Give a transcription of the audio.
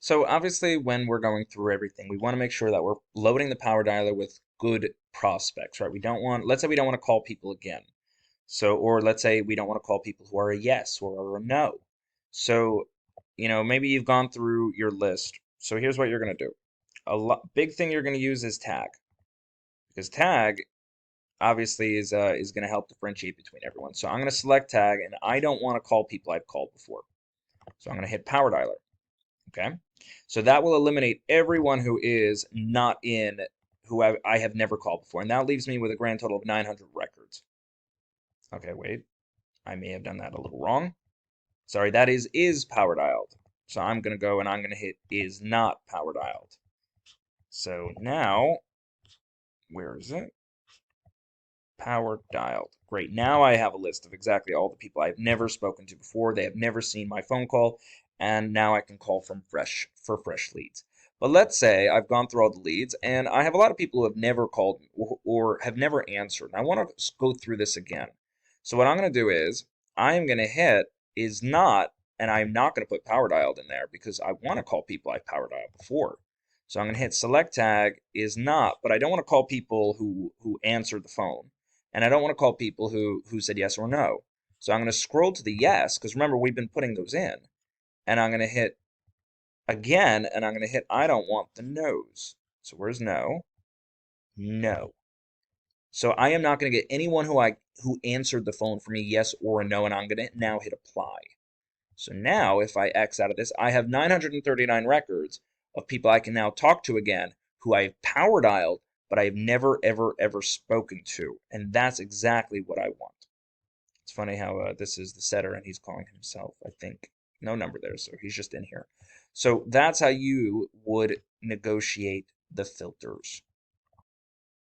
So obviously when we're going through everything, we want to make sure that we're loading the power dialer with good prospects, right? We don't want, let's say we don't want to call people again. So, or let's say we don't want to call people who are a yes or are a no. So, maybe you've gone through your list. So here's what you're going to do. Big thing you're going to use is tag, because tag obviously is going to help differentiate between everyone. So I'm going to select tag, and I don't want to call people I've called before. So I'm going to hit power dialer. Okay. So that will eliminate everyone who is not in, who I have never called before. And that leaves me with a grand total of 900 records. Okay, wait. I may have done that a little wrong. Sorry, that is power dialed. So I'm going to go and I'm going to hit is not power dialed. So now, where is it? Power dialed. Great. Now I have a list of exactly all the people I've never spoken to before. They have never seen my phone call, and now I can call from for fresh leads. But let's say I've gone through all the leads, and I have a lot of people who have never called or have never answered. And I want to go through this again. So what I'm going to do is I am going to hit is not, and I'm not going to put power dialed in there because I want to call people I've power dialed before. So I'm going to hit select tag is not, but I don't want to call people who answered the phone. And I don't want to call people who said yes or no. So I'm going to scroll to the yes, because remember, we've been putting those in. And I'm going to hit again, and I'm going to hit I don't want the no's. So where's no? No. So I am not going to get anyone who answered the phone for me yes or a no, and I'm going to now hit apply. So now if I X out of this, I have 939 records of people I can now talk to again who I've power dialed, but I've never, ever, ever spoken to. And that's exactly what I want. It's funny how this is the setter and he's calling himself, I think. No number there, so he's just in here. So that's how you would negotiate the filters.